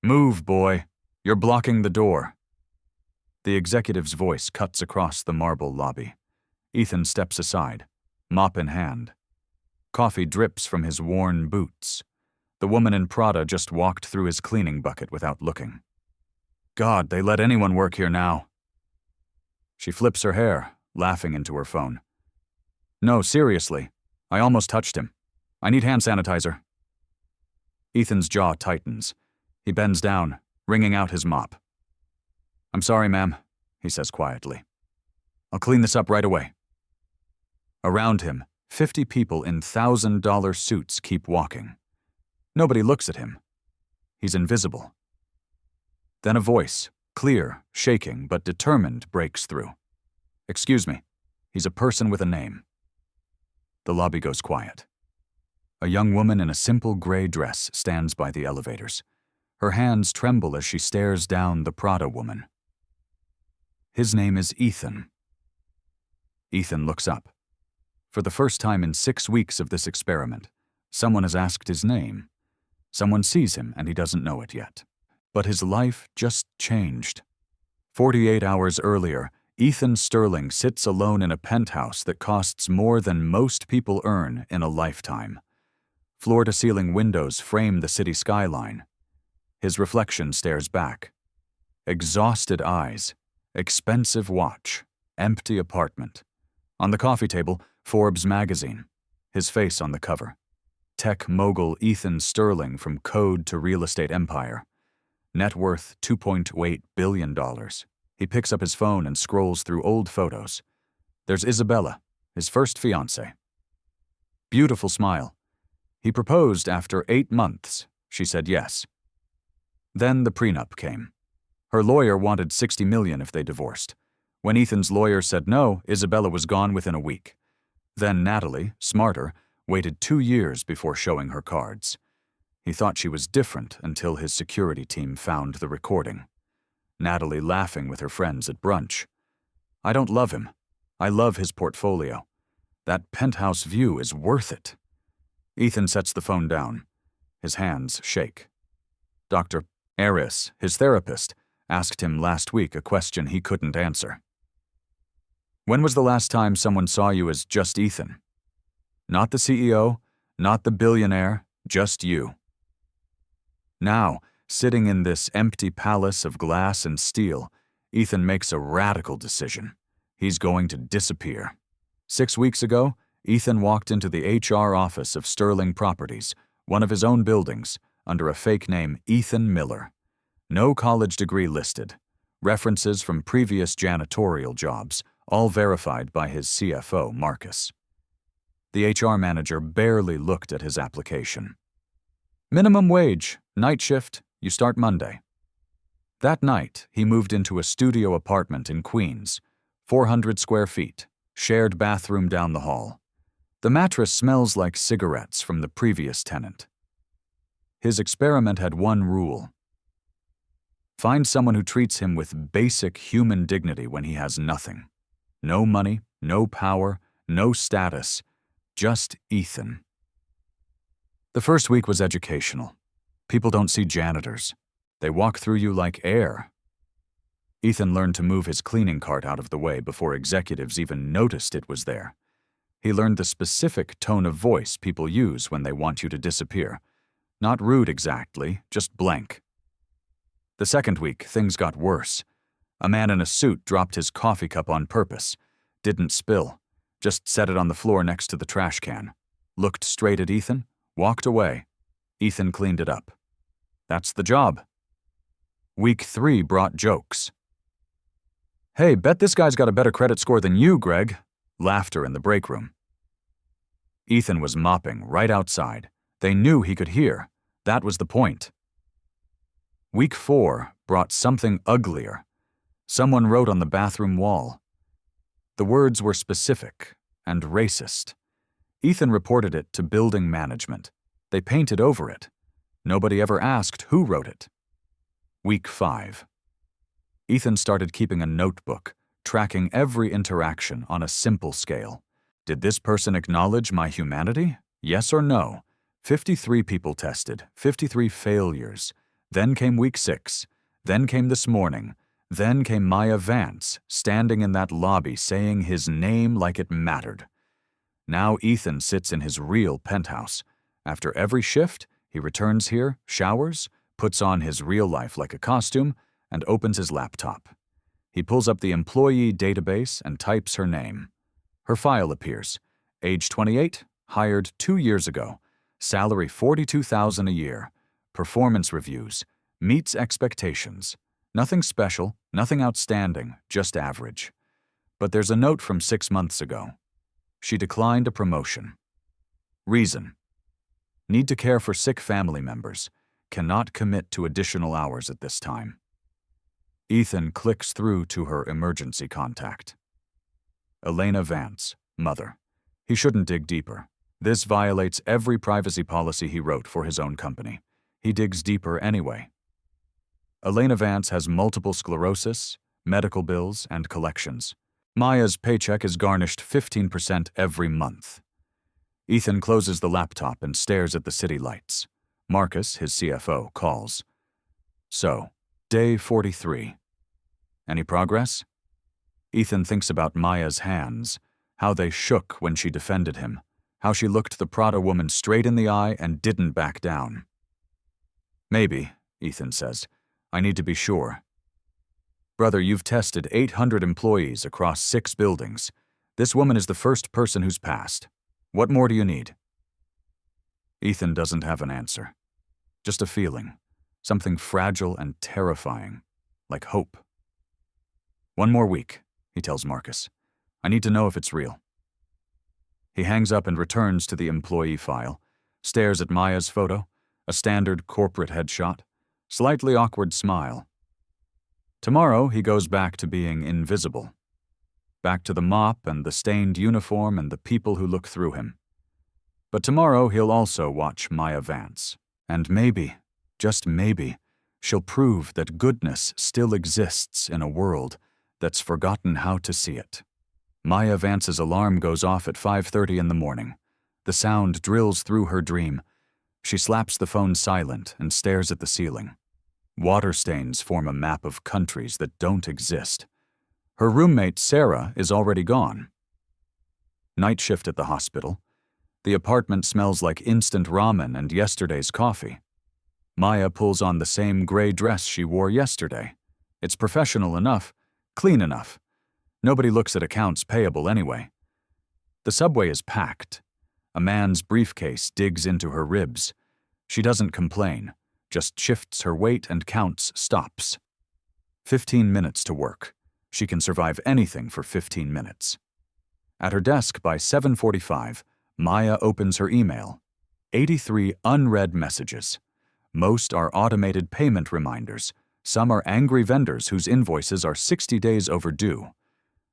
Move, boy. You're blocking the door. The executive's voice cuts across the marble lobby. Ethan steps aside, mop in hand. Coffee drips from his worn boots. The woman in Prada just walked through his cleaning bucket without looking. God, they let anyone work here now. She flips her hair, laughing into her phone. No, seriously. I almost touched him. I need hand sanitizer. Ethan's jaw tightens. He bends down, wringing out his mop. I'm sorry, ma'am, he says quietly. I'll clean this up right away. Around him, 50 people in $1,000 suits keep walking. Nobody looks at him. He's invisible. Then a voice, clear, shaking, but determined, breaks through. Excuse me, he's a person with a name. The lobby goes quiet. A young woman in a simple gray dress stands by the elevators. Her hands tremble as she stares down the Prada woman. His name is Ethan. Ethan looks up. For the first time in 6 weeks of this experiment, someone has asked his name. Someone sees him and he doesn't know it yet. But his life just changed. 48 hours earlier, Ethan Sterling sits alone in a penthouse that costs more than most people earn in a lifetime. Floor-to-ceiling windows frame the city skyline. His reflection stares back. Exhausted eyes, expensive watch, empty apartment. On the coffee table, Forbes magazine. His face on the cover. Tech mogul Ethan Sterling from code to real estate empire. Net worth $2.8 billion. He picks up his phone and scrolls through old photos. There's Isabella, his first fiancée. Beautiful smile. He proposed after 8 months. She said yes. Then the prenup came. Her lawyer wanted $60 million if they divorced. When Ethan's lawyer said no, Isabella was gone within a week. Then Natalie, smarter, waited 2 years before showing her cards. He thought she was different until his security team found the recording. Natalie laughing with her friends at brunch. I don't love him. I love his portfolio. That penthouse view is worth it. Ethan sets the phone down. His hands shake. Dr. Eris, his therapist, asked him last week a question he couldn't answer. When was the last time someone saw you as just Ethan? Not the CEO, not the billionaire, just you. Now, sitting in this empty palace of glass and steel, Ethan makes a radical decision. He's going to disappear. 6 weeks ago, Ethan walked into the HR office of Sterling Properties, one of his own buildings, under a fake name Ethan Miller. No college degree listed. References from previous janitorial jobs, all verified by his CFO, Marcus. The HR manager barely looked at his application. Minimum wage, night shift, you start Monday. That night, he moved into a studio apartment in Queens, 400 square feet, shared bathroom down the hall. The mattress smells like cigarettes from the previous tenant. His experiment had one rule. Find someone who treats him with basic human dignity when he has nothing. No money, no power, no status, just Ethan. The first week was educational. People don't see janitors. They walk through you like air. Ethan learned to move his cleaning cart out of the way before executives even noticed it was there. He learned the specific tone of voice people use when they want you to disappear. Not rude exactly, just blank. The second week, things got worse. A man in a suit dropped his coffee cup on purpose. Didn't spill. Just set it on the floor next to the trash can. Looked straight at Ethan, walked away. Ethan cleaned it up. That's the job. Week 3 brought jokes. Hey, bet this guy's got a better credit score than you, Greg. Laughter in the break room. Ethan was mopping right outside. They knew he could hear. That was the point. Week 4 brought something uglier. Someone wrote on the bathroom wall. The words were specific and racist. Ethan reported it to building management. They painted over it. Nobody ever asked who wrote it. Week 5. Ethan started keeping a notebook, tracking every interaction on a simple scale. Did this person acknowledge my humanity? Yes or no? 53 people tested, 53 failures. Then came week 6. Then came this morning. Then came Maya Vance, standing in that lobby saying his name like it mattered. Now Ethan sits in his real penthouse. After every shift, he returns here, showers, puts on his real life like a costume, and opens his laptop. He pulls up the employee database and types her name. Her file appears. Age 28, hired 2 years ago. Salary $42,000 a year. Performance reviews. Meets expectations. Nothing special, nothing outstanding, just average. But there's a note from 6 months ago. She declined a promotion. Reason: need to care for sick family members. Cannot commit to additional hours at this time. Ethan clicks through to her emergency contact. Elena Vance, mother. He shouldn't dig deeper. This violates every privacy policy he wrote for his own company. He digs deeper anyway. Elena Vance has multiple sclerosis, medical bills, and collections. Maya's paycheck is garnished 15% every month. Ethan closes the laptop and stares at the city lights. Marcus, his CFO, calls. So, day 43. Any progress? Ethan thinks about Maya's hands, how they shook when she defended him, how she looked the Prada woman straight in the eye and didn't back down. Maybe, Ethan says. I need to be sure. Brother, you've tested 800 employees across 6 buildings. This woman is the first person who's passed. What more do you need? Ethan doesn't have an answer. Just a feeling. Something fragile and terrifying. Like hope. 1 more week, he tells Marcus. I need to know if it's real. He hangs up and returns to the employee file, stares at Maya's photo, a standard corporate headshot, slightly awkward smile. Tomorrow, he goes back to being invisible. Back to the mop and the stained uniform and the people who look through him. But tomorrow, he'll also watch Maya Vance. And maybe, just maybe, she'll prove that goodness still exists in a world that's forgotten how to see it. Maya Vance's alarm goes off at 5:30 in the morning. The sound drills through her dream. She slaps the phone silent and stares at the ceiling. Water stains form a map of countries that don't exist. Her roommate, Sarah, is already gone. Night shift at the hospital. The apartment smells like instant ramen and yesterday's coffee. Maya pulls on the same gray dress she wore yesterday. It's professional enough, clean enough. Nobody looks at accounts payable anyway. The subway is packed. A man's briefcase digs into her ribs. She doesn't complain, just shifts her weight and counts stops. 15 minutes to work. She can survive anything for 15 minutes. At her desk by 7:45, Maya opens her email. 83 unread messages. Most are automated payment reminders. Some are angry vendors whose invoices are 60 days overdue.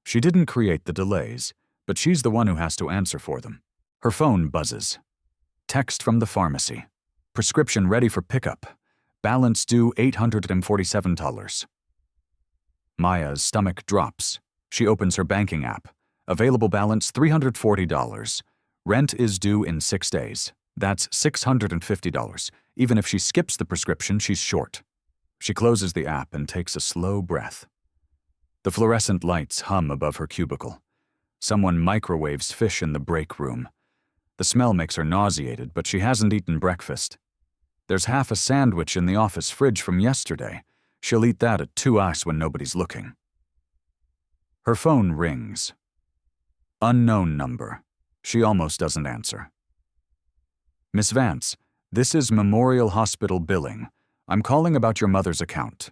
She didn't create the delays, but she's the one who has to answer for them. Her phone buzzes. Text from the pharmacy. Prescription ready for pickup. Balance due $847. Maya's stomach drops. She opens her banking app. Available balance $340. Rent is due in 6 days. That's $650. Even if she skips the prescription, she's short. She closes the app and takes a slow breath. The fluorescent lights hum above her cubicle. Someone microwaves fish in the break room. The smell makes her nauseated, but she hasn't eaten breakfast. There's half a sandwich in the office fridge from yesterday. She'll eat that at 2 hours when nobody's looking. Her phone rings. Unknown number. She almost doesn't answer. Miss Vance, this is Memorial Hospital billing. I'm calling about your mother's account.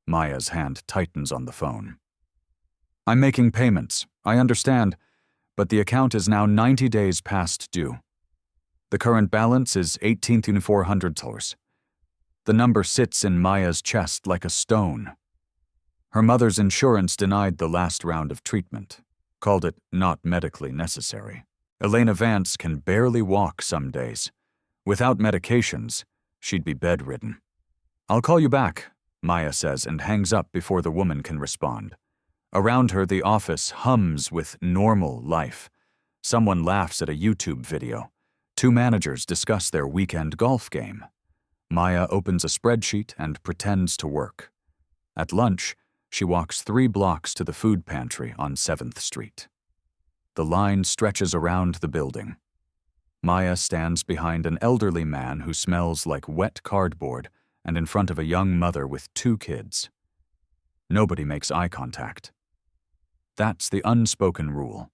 Maya's hand tightens on the phone. I'm making payments, I understand, but the account is now 90 days past due. The current balance is $18,400. The number sits in Maya's chest like a stone. Her mother's insurance denied the last round of treatment, called it not medically necessary. Elena Vance can barely walk some days. Without medications, she'd be bedridden. I'll call you back, Maya says and hangs up before the woman can respond. Around her, the office hums with normal life. Someone laughs at a YouTube video. 2 managers discuss their weekend golf game. Maya opens a spreadsheet and pretends to work. At lunch, she walks 3 blocks to the food pantry on 7th Street. The line stretches around the building. Maya stands behind an elderly man who smells like wet cardboard and in front of a young mother with 2 kids. Nobody makes eye contact. That's the unspoken rule.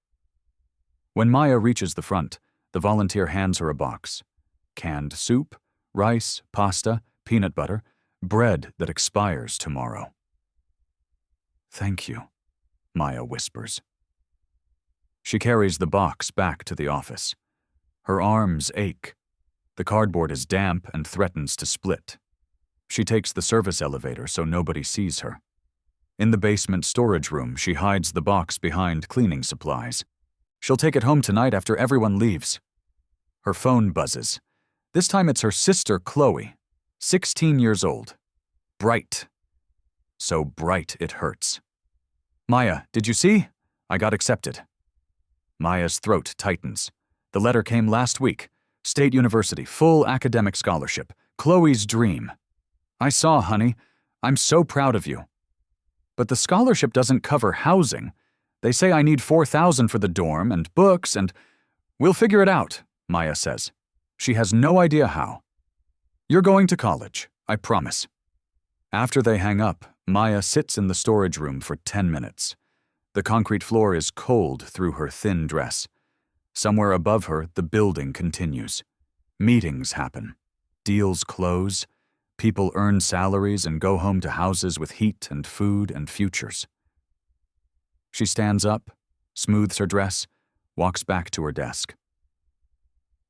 When Maya reaches the front, the volunteer hands her a box. Canned soup, rice, pasta, peanut butter, bread that expires tomorrow. "Thank you," Maya whispers. She carries the box back to the office. Her arms ache. The cardboard is damp and threatens to split. She takes the service elevator so nobody sees her. In the basement storage room, she hides the box behind cleaning supplies. She'll take it home tonight after everyone leaves. Her phone buzzes. This time it's her sister, Chloe, 16 years old. Bright. So bright it hurts. "Maya, did you see? I got accepted." Maya's throat tightens. The letter came last week. State University, full academic scholarship. Chloe's dream. "I saw, honey. I'm so proud of you." "But the scholarship doesn't cover housing. They say I need $4,000 for the dorm and books and—" "We'll figure it out," Maya says. She has no idea how. "You're going to college, I promise." After they hang up, Maya sits in the storage room for 10 minutes. The concrete floor is cold through her thin dress. Somewhere above her, the building continues. Meetings happen. Deals close. People earn salaries and go home to houses with heat and food and futures. She stands up, smooths her dress, walks back to her desk.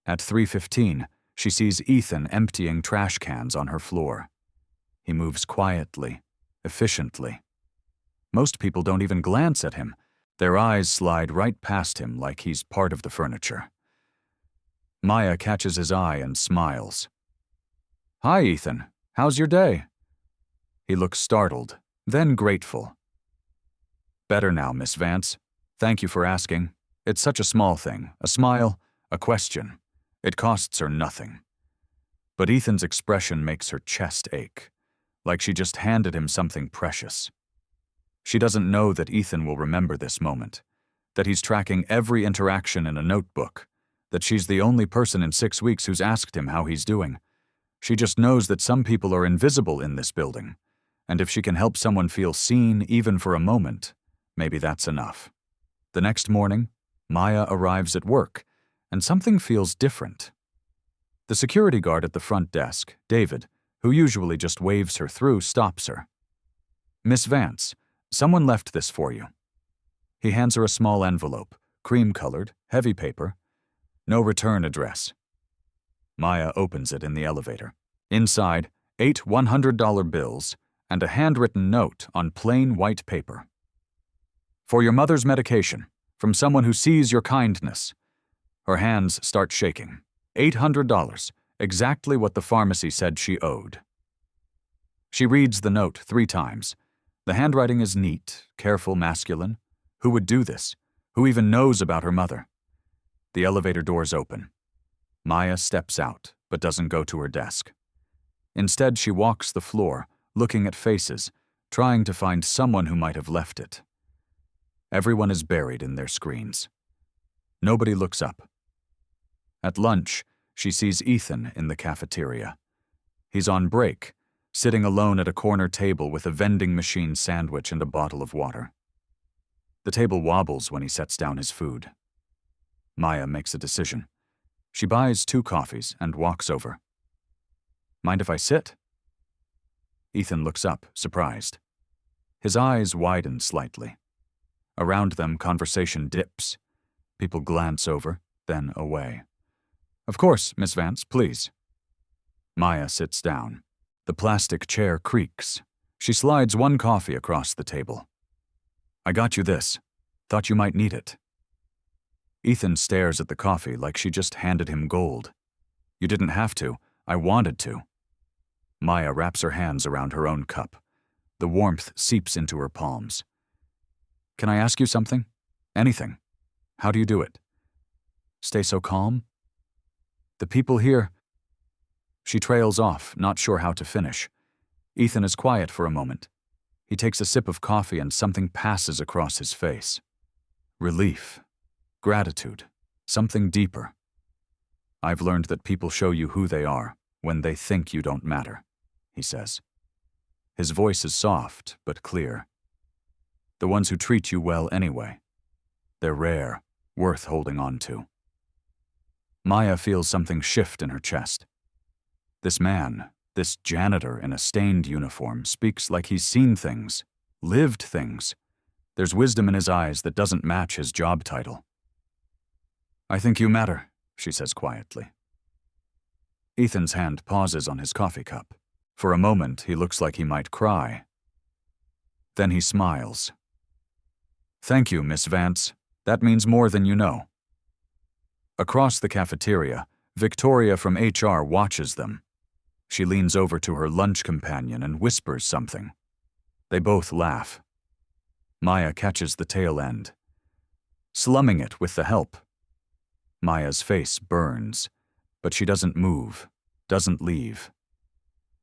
At 3:15, she sees Ethan emptying trash cans on her floor. He moves quietly, efficiently. Most people don't even glance at him. Their eyes slide right past him like he's part of the furniture. Maya catches his eye and smiles. "Hi, Ethan. How's your day?" He looks startled, then grateful. "Better now, Miss Vance. Thank you for asking. It's such a small thing. A smile, a question. It costs her nothing." But Ethan's expression makes her chest ache, like she just handed him something precious. She doesn't know that Ethan will remember this moment, that he's tracking every interaction in a notebook, that she's the only person in 6 weeks who's asked him how he's doing. She just knows that some people are invisible in this building, and if she can help someone feel seen even for a moment, maybe that's enough. The next morning, Maya arrives at work, and something feels different. The security guard at the front desk, David, who usually just waves her through, stops her. "Miss Vance, someone left this for you." He hands her a small envelope, cream-colored, heavy paper. No return address. Maya opens it in the elevator. Inside, 8 $100 bills and a handwritten note on plain white paper. "For your mother's medication, from someone who sees your kindness." Her hands start shaking. $800, exactly what the pharmacy said she owed. She reads the note 3 times. The handwriting is neat, careful, masculine. Who would do this? Who even knows about her mother? The elevator doors open. Maya steps out, but doesn't go to her desk. Instead, she walks the floor, looking at faces, trying to find someone who might have left it. Everyone is buried in their screens. Nobody looks up. At lunch, she sees Ethan in the cafeteria. He's on break, sitting alone at a corner table with a vending machine sandwich and a bottle of water. The table wobbles when he sets down his food. Maya makes a decision. She buys 2 coffees and walks over. "Mind if I sit?" Ethan looks up, surprised. His eyes widen slightly. Around them, conversation dips. People glance over, then away. "Of course, Miss Vance, please." Maya sits down. The plastic chair creaks. She slides 1 coffee across the table. "I got you this. Thought you might need it." Ethan stares at the coffee like she just handed him gold. "You didn't have to. I wanted to." Maya wraps her hands around her own cup. The warmth seeps into her palms. "Can I ask you something? Anything. How do you do it? Stay so calm?" "The people here..." She trails off, not sure how to finish. Ethan is quiet for a moment. He takes a sip of coffee and something passes across his face. Relief. Gratitude. Something deeper. I've learned that people show you who they are when they think you don't matter, he says. His voice is soft, but clear. The ones who treat you well anyway. They're rare, worth holding on to. Maya feels something shift in her chest. This man, this janitor in a stained uniform, speaks like he's seen things, lived things. There's wisdom in his eyes that doesn't match his job title. I think you matter, she says quietly. Ethan's hand pauses on his coffee cup. For a moment, he looks like he might cry. Then he smiles. Thank you, Miss Vance. That means more than you know. Across the cafeteria, Victoria from HR watches them. She leans over to her lunch companion and whispers something. They both laugh. Maya catches the tail end. Slumming it with the help. Maya's face burns, but she doesn't move, doesn't leave.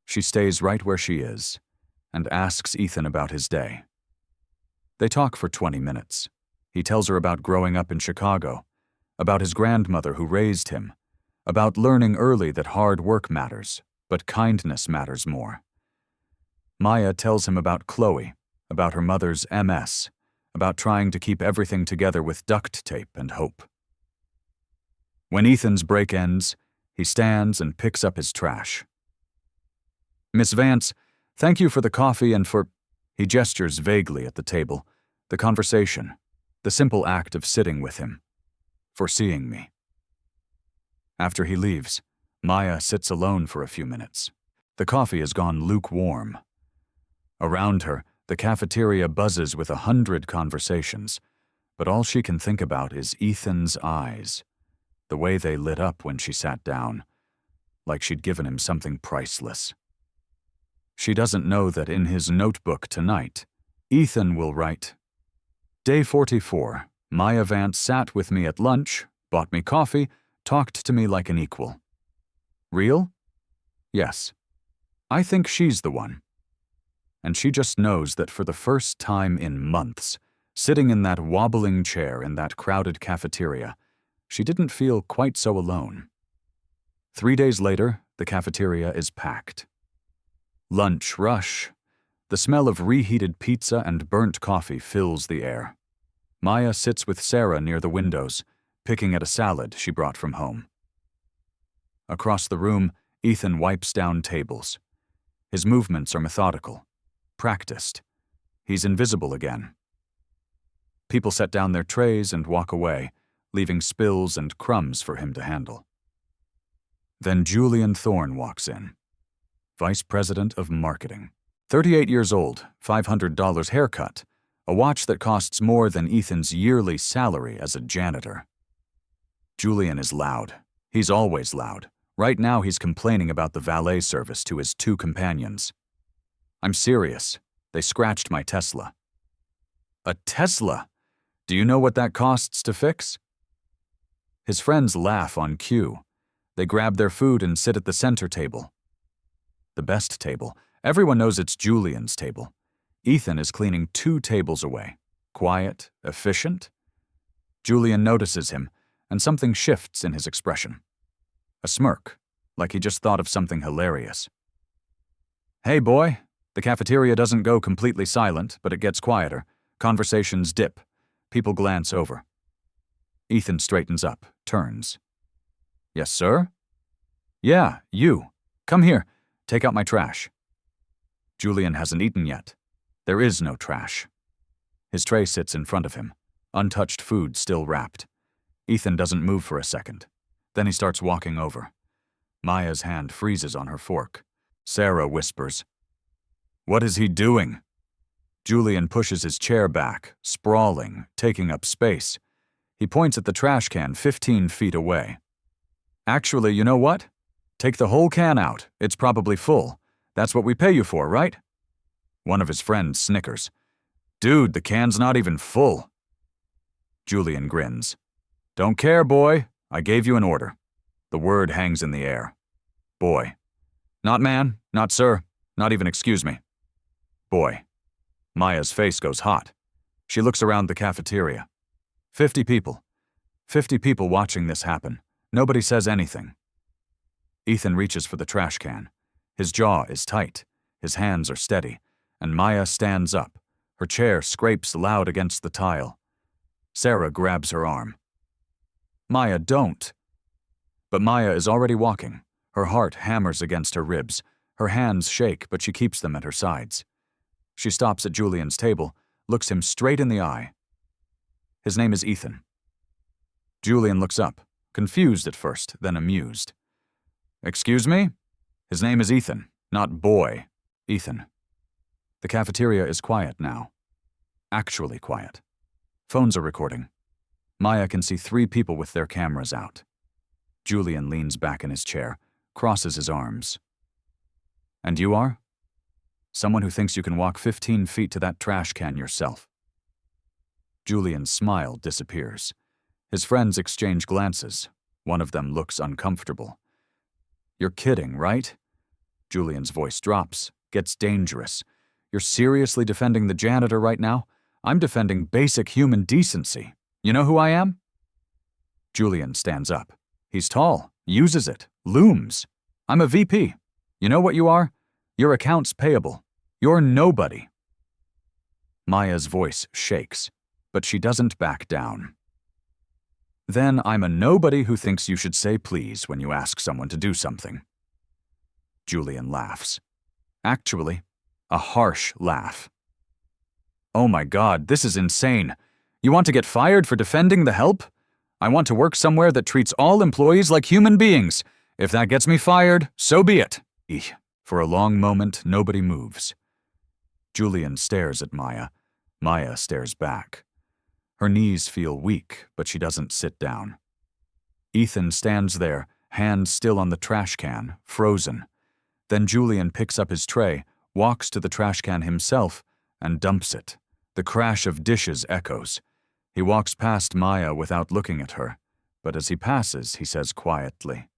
She stays right where she is and asks Ethan about his day. They talk for 20 minutes. He tells her about growing up in Chicago, about his grandmother who raised him, about learning early that hard work matters, but kindness matters more. Maya tells him about Chloe, about her mother's MS, about trying to keep everything together with duct tape and hope. When Ethan's break ends, he stands and picks up his trash. Miss Vance, thank you for the coffee and for... He gestures vaguely at the table, the conversation, the simple act of sitting with him, for seeing me. After he leaves, Maya sits alone for a few minutes. The coffee has gone lukewarm. Around her, the cafeteria buzzes with 100 conversations, but all she can think about is Ethan's eyes, the way they lit up when she sat down, like she'd given him something priceless. She doesn't know that in his notebook tonight, Ethan will write, Day 44, Maya Vance sat with me at lunch, bought me coffee, talked to me like an equal. Real? Yes. I think she's the one. And she just knows that for the first time in months, sitting in that wobbling chair in that crowded cafeteria, she didn't feel quite so alone. 3 days later, the cafeteria is packed. Lunch rush. The smell of reheated pizza and burnt coffee fills the air. Maya sits with Sarah near the windows, picking at a salad she brought from home. Across the room, Ethan wipes down tables. His movements are methodical, practiced. He's invisible again. People set down their trays and walk away, leaving spills and crumbs for him to handle. Then Julian Thorne walks in, Vice President of Marketing. 38 years old, $500 haircut, a watch that costs more than Ethan's yearly salary as a janitor. Julian is loud. He's always loud. Right now he's complaining about the valet service to his 2 companions. I'm serious. They scratched my Tesla. A Tesla? Do you know what that costs to fix? His friends laugh on cue. They grab their food and sit at the center table. The best table. Everyone knows it's Julian's table. Ethan is cleaning 2 tables away. Quiet, efficient. Julian notices him, and something shifts in his expression. A smirk, like he just thought of something hilarious. Hey, boy. The cafeteria doesn't go completely silent, but it gets quieter. Conversations dip. People glance over. Ethan straightens up, turns. Yes, sir? Yeah, you. Come here. Take out my trash. Julian hasn't eaten yet. There is no trash. His tray sits in front of him, untouched food still wrapped. Ethan doesn't move for a second. Then he starts walking over. Maya's hand freezes on her fork. Sarah whispers, "What is he doing?" Julian pushes his chair back, sprawling, taking up space. He points at the trash can 15 feet away. Actually, you know what? Take the whole can out. It's probably full. That's what we pay you for, right? One of his friends snickers. Dude, the can's not even full. Julian grins. Don't care, boy. I gave you an order. The word hangs in the air. Boy, Not ma'am, not sir, not even excuse me. Boy. Maya's face goes hot. She looks around the cafeteria. 50 people. 50 people watching this happen. Nobody says anything. Ethan reaches for the trash can. His jaw is tight. His hands are steady. And Maya stands up. Her chair scrapes loud against the tile. Sarah grabs her arm. Maya, don't. But Maya is already walking. Her heart hammers against her ribs. Her hands shake, but she keeps them at her sides. She stops at Julian's table, looks him straight in the eye. His name is Ethan. Julian looks up, confused at first, then amused. Excuse me? His name is Ethan, not boy. Ethan. The cafeteria is quiet now. Actually quiet. Phones are recording. Maya can see 3 people with their cameras out. Julian leans back in his chair, crosses his arms. And you are? Someone who thinks you can walk 15 feet to that trash can yourself. Julian's smile disappears. His friends exchange glances. One of them looks uncomfortable. You're kidding, right? Julian's voice drops, gets dangerous. You're seriously defending the janitor right now? I'm defending basic human decency. You know who I am? Julian stands up. He's tall, uses it, looms. I'm a VP. You know what you are? You're accounts payable. You're nobody. Maya's voice shakes, but she doesn't back down. Then I'm a nobody who thinks you should say please when you ask someone to do something. Julian laughs. Actually, a harsh laugh. Oh my God, this is insane. You want to get fired for defending the help? I want to work somewhere that treats all employees like human beings. If that gets me fired, so be it. Eeh. For a long moment, nobody moves. Julian stares at Maya. Maya stares back. Her knees feel weak, but she doesn't sit down. Ethan stands there, hand still on the trash can, frozen. Then Julian picks up his tray, walks to the trash can himself, and dumps it. The crash of dishes echoes. He walks past Maya without looking at her, but as he passes, he says quietly,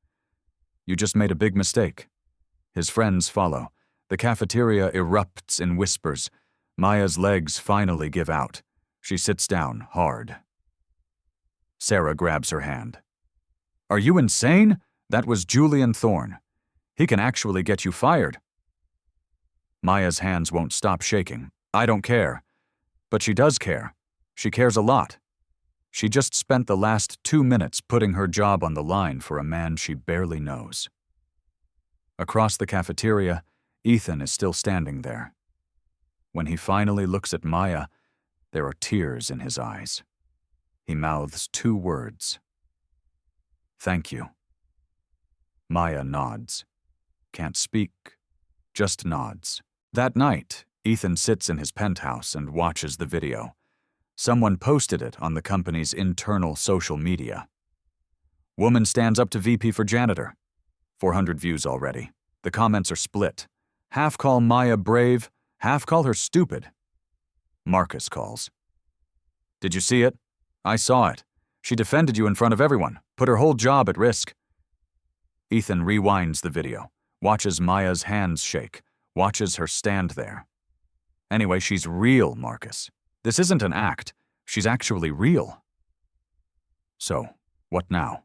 "You just made a big mistake." His friends follow. The cafeteria erupts in whispers. Maya's legs finally give out. She sits down hard. Sarah grabs her hand. Are you insane? That was Julian Thorne. He can actually get you fired. Maya's hands won't stop shaking. I don't care. But she does care. She cares a lot. She just spent the last 2 minutes putting her job on the line for a man she barely knows. Across the cafeteria, Ethan is still standing there. When he finally looks at Maya, there are tears in his eyes. He mouths 2 words. Thank you. Maya nods. Can't speak, just nods. That night, Ethan sits in his penthouse and watches the video. Someone posted it on the company's internal social media. Woman stands up to VP for janitor. 400 views already. The comments are split. Half call Maya brave, half call her stupid. Marcus calls. Did you see it? I saw it. She defended you in front of everyone, put her whole job at risk. Ethan rewinds the video, watches Maya's hands shake, watches her stand there. Anyway, she's real, Marcus. This isn't an act. She's actually real. So, what now?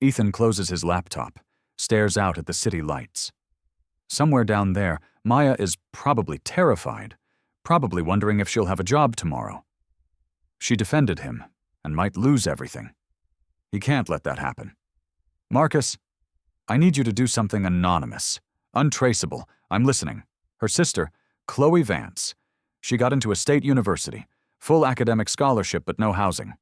Ethan closes his laptop, stares out at the city lights. Somewhere down there, Maya is probably terrified, probably wondering if she'll have a job tomorrow. She defended him and might lose everything. He can't let that happen. Marcus, I need you to do something anonymous, untraceable. I'm listening. Her sister, Chloe Vance. She got into a state university, full academic scholarship but no housing.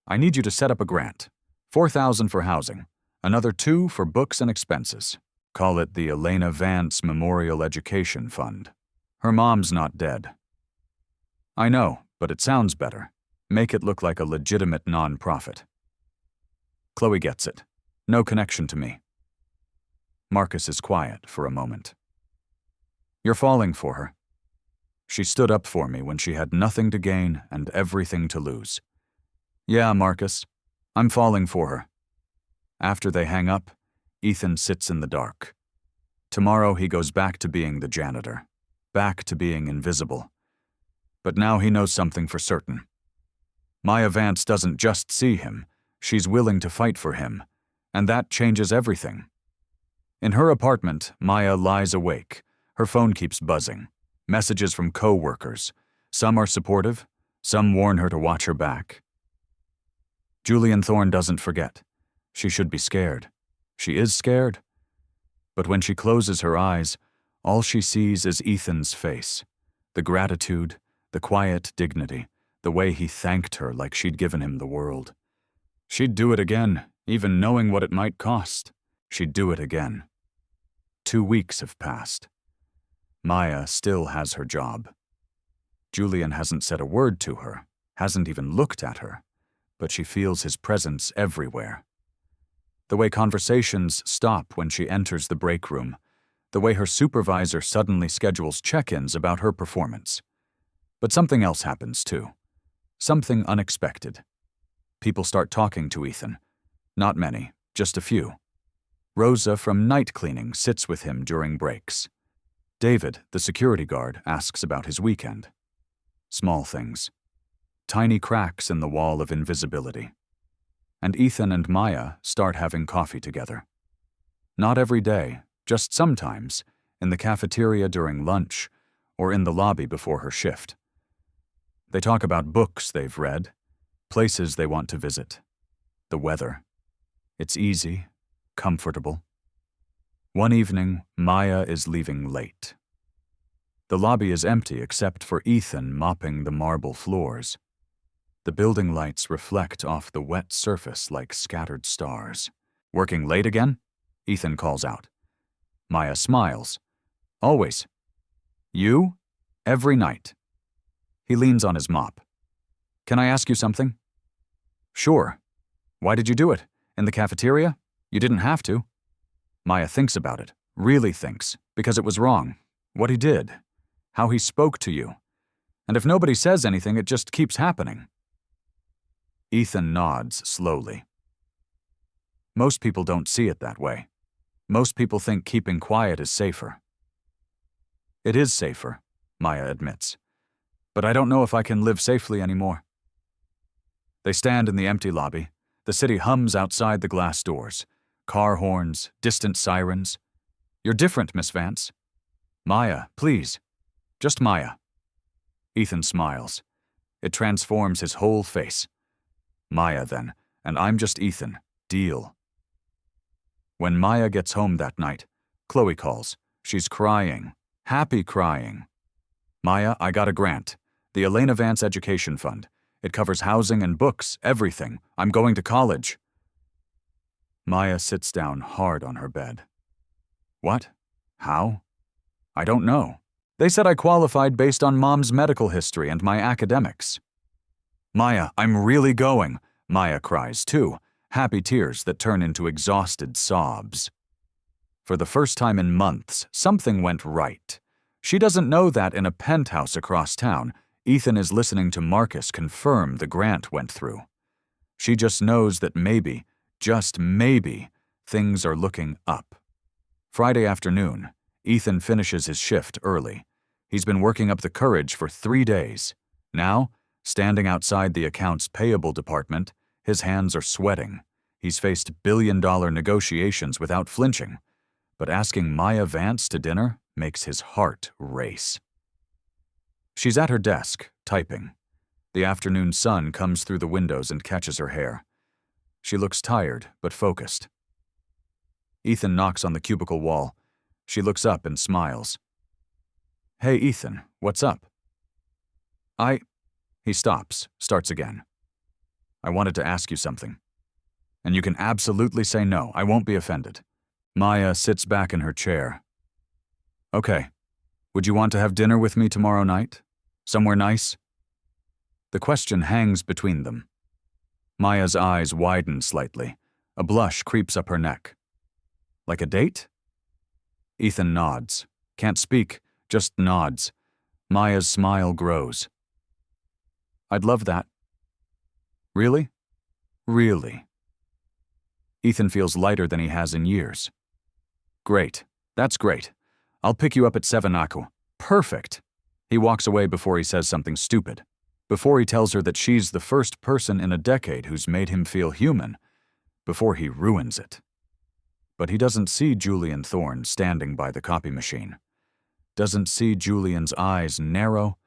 I need you to set up a grant. $4,000 for housing, another $2,000 for books and expenses. Call it the Elena Vance Memorial Education Fund. Her mom's not dead. I know, but it sounds better. Make it look like a legitimate nonprofit. Chloe gets it. No connection to me. Marcus is quiet for a moment. You're falling for her. She stood up for me when she had nothing to gain and everything to lose. Yeah, Marcus, I'm falling for her. After they hang up, Ethan sits in the dark. Tomorrow he goes back to being the janitor, back to being invisible. But now he knows something for certain. Maya Vance doesn't just see him, she's willing to fight for him, and that changes everything. In her apartment, Maya lies awake. Her phone keeps buzzing. Messages from co-workers. Some are supportive, some warn her to watch her back. Julian Thorne doesn't forget. She should be scared. She is scared. But when she closes her eyes, all she sees is Ethan's face. The gratitude, the quiet dignity, the way he thanked her like she'd given him the world. She'd do it again, even knowing what it might cost. She'd do it again. 2 weeks have passed. Maya still has her job. Julian hasn't said a word to her, hasn't even looked at her, but she feels his presence everywhere. The way conversations stop when she enters the break room, the way her supervisor suddenly schedules check-ins about her performance. But something else happens too. Something unexpected. People start talking to Ethan. Not many, just a few. Rosa from night cleaning sits with him during breaks. David, the security guard, asks about his weekend. Small things. Tiny cracks in the wall of invisibility. And Ethan and Maya start having coffee together. Not every day, just sometimes, in the cafeteria during lunch, or in the lobby before her shift. They talk about books they've read, places they want to visit, the weather. It's easy, comfortable. One evening, Maya is leaving late. The lobby is empty except for Ethan mopping the marble floors. The building lights reflect off the wet surface like scattered stars. "Working late again?" Ethan calls out. Maya smiles. "Always." "You?" "Every night." He leans on his mop. "Can I ask you something?" "Sure." "Why did you do it? In the cafeteria? You didn't have to." Maya thinks about it, really thinks, because it was wrong. What he did. How he spoke to you. And if nobody says anything, it just keeps happening. Ethan nods slowly. Most people don't see it that way. Most people think keeping quiet is safer. It is safer, Maya admits. But I don't know if I can live safely anymore. They stand in the empty lobby. The city hums outside the glass doors. Car horns, distant sirens. "You're different, Miss Vance." "Maya, please." "Just Maya." Ethan smiles. It transforms his whole face. "Maya, then, and I'm just Ethan. Deal." When Maya gets home that night, Chloe calls. She's crying. Happy crying. "Maya, I got a grant. The Elena Vance Education Fund. It covers housing and books, everything. I'm going to college." Maya sits down hard on her bed. "What? How?" "I don't know. They said I qualified based on Mom's medical history and my academics." "Maya, I'm really going." Maya cries too, happy tears that turn into exhausted sobs. For the first time in months, something went right. She doesn't know that in a penthouse across town, Ethan is listening to Marcus confirm the grant went through. She just knows that maybe, just maybe, things are looking up. Friday afternoon, Ethan finishes his shift early. He's been working up the courage for 3 days. Now, standing outside the accounts payable department, his hands are sweating. He's faced billion-dollar negotiations without flinching. But asking Maya Vance to dinner makes his heart race. She's at her desk, typing. The afternoon sun comes through the windows and catches her hair. She looks tired, but focused. Ethan knocks on the cubicle wall. She looks up and smiles. "Hey, Ethan, what's up?" He stops, starts again. "I wanted to ask you something. And you can absolutely say no, I won't be offended." Maya sits back in her chair. "Okay. Would you want to have dinner with me tomorrow night? Somewhere nice?" The question hangs between them. Maya's eyes widen slightly. A blush creeps up her neck. "Like a date?" Ethan nods. Can't speak, just nods. Maya's smile grows. "I'd love that." "Really?" "Really." Ethan feels lighter than he has in years. "Great. That's great. I'll pick you up at 7 aku. Perfect. He walks away before he says something stupid. Before he tells her that she's the first person in a decade who's made him feel human. Before he ruins it. But he doesn't see Julian Thorne standing by the copy machine. Doesn't see Julian's eyes narrow.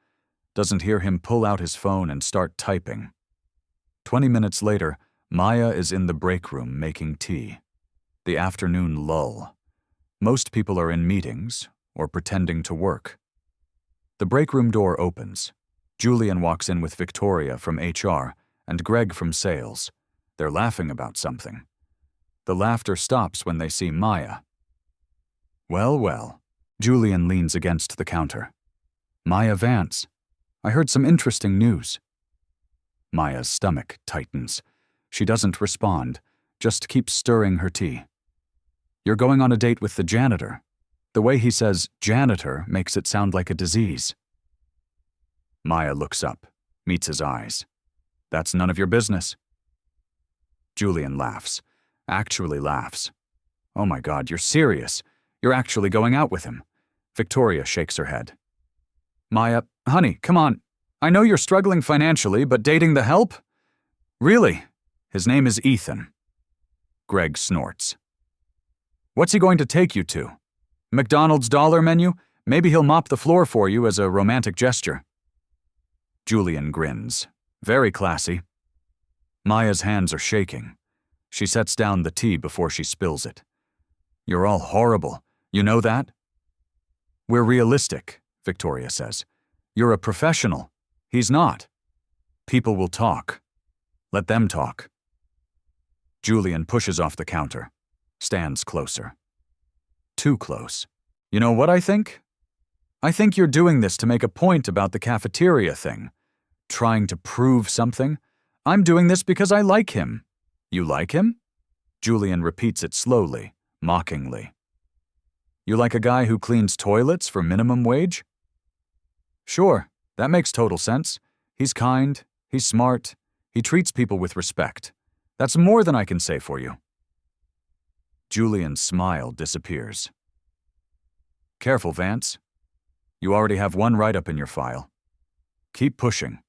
Doesn't hear him pull out his phone and start typing. 20 minutes later, Maya is in the break room making tea. The afternoon lull. Most people are in meetings or pretending to work. The break room door opens. Julian walks in with Victoria from HR and Greg from sales. They're laughing about something. The laughter stops when they see Maya. Well, well. Julian leans against the counter. Maya Vance. I heard some interesting news. Maya's stomach tightens. She doesn't respond, just keeps stirring her tea. You're going on a date with the janitor. The way he says janitor makes it sound like a disease. Maya looks up, meets his eyes. That's none of your business. Julian laughs, actually laughs. Oh my God, you're serious. You're actually going out with him. Victoria shakes her head. Maya, honey, come on. I know you're struggling financially, but dating the help? Really? His name is Ethan. Greg snorts. What's he going to take you to? McDonald's dollar menu? Maybe he'll mop the floor for you as a romantic gesture. Julian grins. Very classy. Maya's hands are shaking. She sets down the tea before she spills it. You're all horrible. You know that? We're realistic, Victoria says. You're a professional. He's not. People will talk. Let them talk. Julian pushes off the counter, stands closer. Too close. You know what I think? I think you're doing this to make a point about the cafeteria thing. Trying to prove something. I'm doing this because I like him. You like him? Julian repeats it slowly, mockingly. You like a guy who cleans toilets for minimum wage? Sure, that makes total sense. He's kind, he's smart, he treats people with respect. That's more than I can say for you. Julian's smile disappears. Careful, Vance. You already have one write-up in your file. Keep pushing,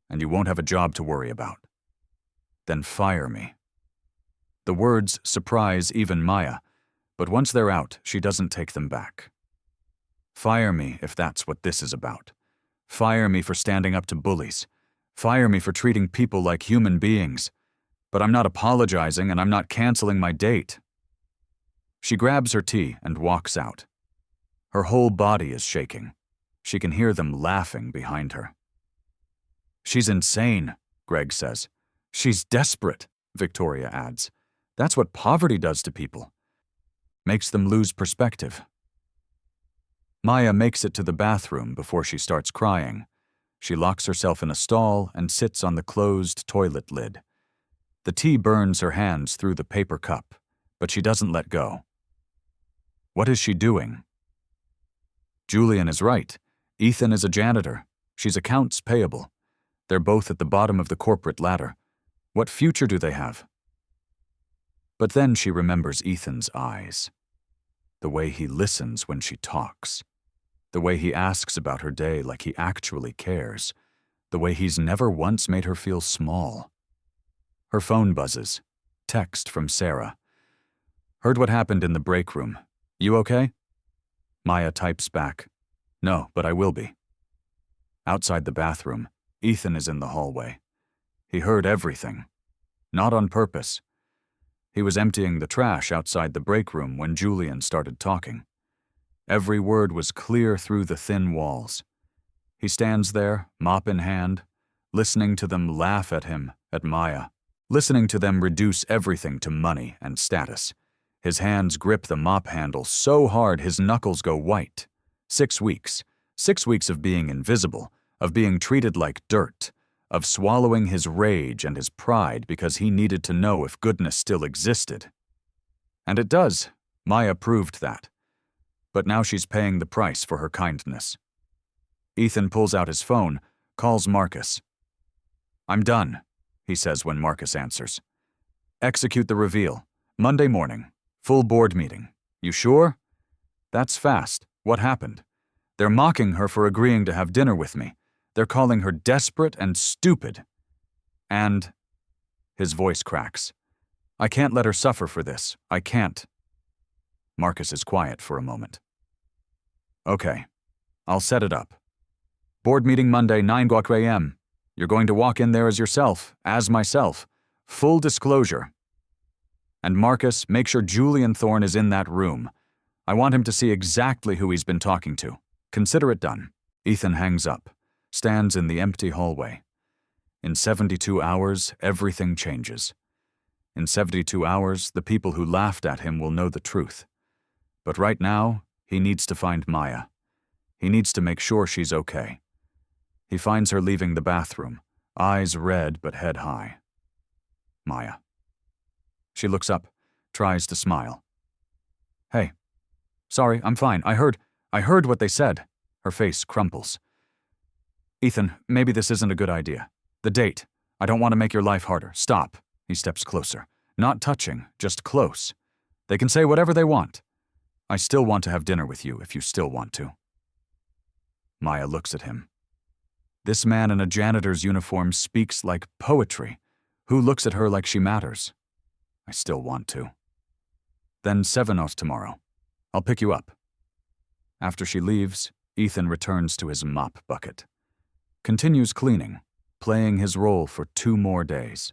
and you won't have a job to worry about. Then fire me. The words surprise even Maya, but once they're out, she doesn't take them back. Fire me if that's what this is about. Fire me for standing up to bullies. Fire me for treating people like human beings. But I'm not apologizing and I'm not canceling my date. She grabs her tea and walks out. Her whole body is shaking. She can hear them laughing behind her. She's insane, Greg says. She's desperate, Victoria adds. That's what poverty does to people. Makes them lose perspective. Maya makes it to the bathroom before she starts crying. She locks herself in a stall and sits on the closed toilet lid. The tea burns her hands through the paper cup, but she doesn't let go. What is she doing? Julian is right. Ethan is a janitor. She's accounts payable. They're both at the bottom of the corporate ladder. What future do they have? But then she remembers Ethan's eyes. The way he listens when she talks. The way he asks about her day like he actually cares. The way he's never once made her feel small. Her phone buzzes. Text from Sarah. Heard what happened in the break room. You okay? Maya types back. No, but I will be. Outside the bathroom, Ethan is in the hallway. He heard everything. Not on purpose. He was emptying the trash outside the break room when Julian started talking. Every word was clear through the thin walls. He stands there, mop in hand, listening to them laugh at him, at Maya, listening to them reduce everything to money and status. His hands grip the mop handle so hard his knuckles go white. 6 weeks. 6 weeks of being invisible, of being treated like dirt, of swallowing his rage and his pride because he needed to know if goodness still existed. And it does. Maya proved that. But now she's paying the price for her kindness. Ethan pulls out his phone, calls Marcus. I'm done, he says when Marcus answers. Execute the reveal. Monday morning. Full board meeting. You sure? That's fast. What happened? They're mocking her for agreeing to have dinner with me. They're calling her desperate and stupid. And his voice cracks. I can't let her suffer for this. I can't. Marcus is quiet for a moment. Okay, I'll set it up. Board meeting Monday, 9 a.m. You're going to walk in there as yourself, as myself. Full disclosure. And Marcus, make sure Julian Thorne is in that room. I want him to see exactly who he's been talking to. Consider it done. Ethan hangs up, stands in the empty hallway. In 72 hours, everything changes. In 72 hours, the people who laughed at him will know the truth. But right now, he needs to find Maya. He needs to make sure she's okay. He finds her leaving the bathroom, eyes red but head high. Maya. She looks up, tries to smile. Hey. Sorry, I'm fine. I heard what they said. Her face crumples. Ethan, maybe this isn't a good idea. The date. I don't want to make your life harder. Stop. He steps closer. Not touching, just close. They can say whatever they want. I still want to have dinner with you if you still want to. Maya looks at him. This man in a janitor's uniform speaks like poetry. Who looks at her like she matters? I still want to. Then 7:00 tomorrow. I'll pick you up. After she leaves, Ethan returns to his mop bucket. Continues cleaning, playing his role for 2 more days.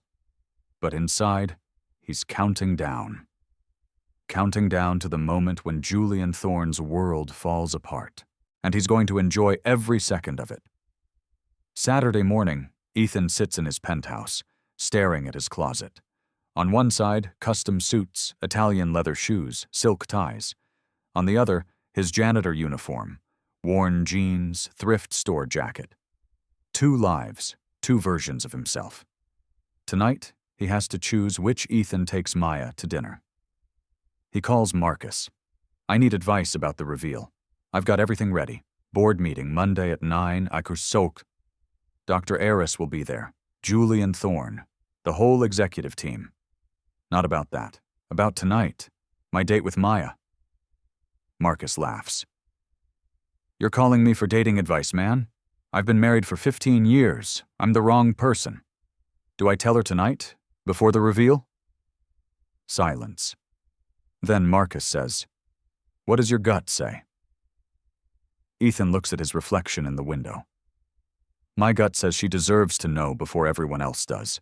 But inside, he's counting down. Counting down to the moment when Julian Thorne's world falls apart, and he's going to enjoy every second of it. Saturday morning, Ethan sits in his penthouse, staring at his closet. On one side, custom suits, Italian leather shoes, silk ties. On the other, his janitor uniform, worn jeans, thrift store jacket. 2 lives, 2 versions of himself. Tonight, he has to choose which Ethan takes Maya to dinner. He calls Marcus. I need advice about the reveal. I've got everything ready. Board meeting Monday at 9, Akursok. Dr. Aris will be there. Julian Thorne. The whole executive team. Not about that. About tonight. My date with Maya. Marcus laughs. You're calling me for dating advice, man? I've been married for 15 years. I'm the wrong person. Do I tell her tonight? Before the reveal? Silence. Then Marcus says, What does your gut say? Ethan looks at his reflection in the window. My gut says she deserves to know before everyone else does.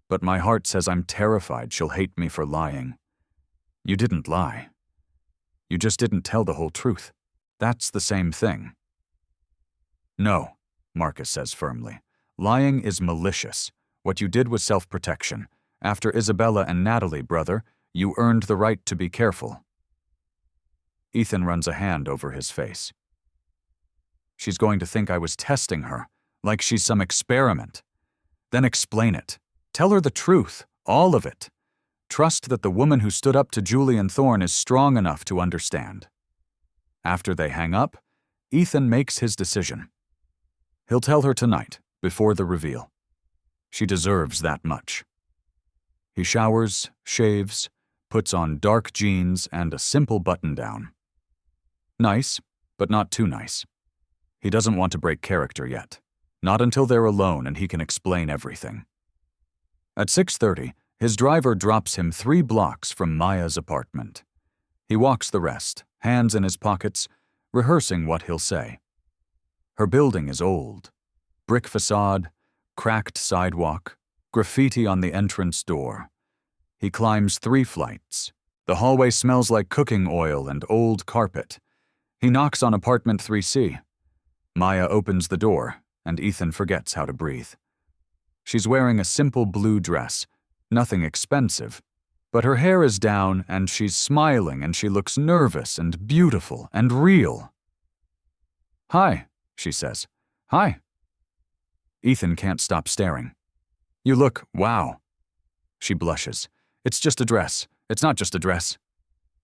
But my heart says I'm terrified she'll hate me for lying. You didn't lie. You just didn't tell the whole truth. That's the same thing. No, Marcus says firmly. Lying is malicious. What you did was self-protection. After Isabella and Natalie, brother, you earned the right to be careful. Ethan runs a hand over his face. She's going to think I was testing her, like she's some experiment. Then explain it. Tell her the truth, all of it. Trust that the woman who stood up to Julian Thorne is strong enough to understand. After they hang up, Ethan makes his decision. He'll tell her tonight, before the reveal. She deserves that much. He showers, shaves, puts on dark jeans and a simple button-down. Nice, but not too nice. He doesn't want to break character yet. Not until they're alone and he can explain everything. At 6:30, his driver drops him 3 blocks from Maya's apartment. He walks the rest, hands in his pockets, rehearsing what he'll say. Her building is old. Brick facade, cracked sidewalk, graffiti on the entrance door. He climbs 3 flights. The hallway smells like cooking oil and old carpet. He knocks on apartment 3C. Maya opens the door, and Ethan forgets how to breathe. She's wearing a simple blue dress, nothing expensive, but her hair is down and she's smiling and she looks nervous and beautiful and real. Hi, she says. Hi. Ethan can't stop staring. You look, wow. She blushes. It's just a dress. It's not just a dress.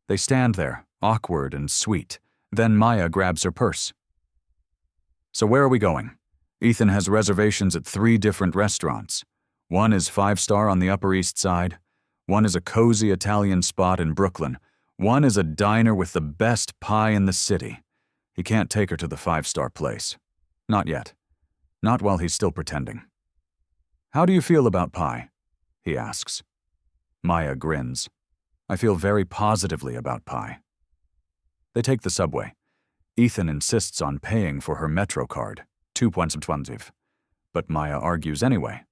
They stand there, awkward and sweet. Then Maya grabs her purse. So where are we going? Ethan has reservations at 3 different restaurants. One is 5-star on the Upper East Side. One is a cozy Italian spot in Brooklyn. One is a diner with the best pie in the city. He can't take her to the 5-star place. Not yet. Not while he's still pretending. How do you feel about pie? He asks. Maya grins. I feel very positively about pie. They take the subway. Ethan insists on paying for her Metro card, 2.20. But Maya argues anyway.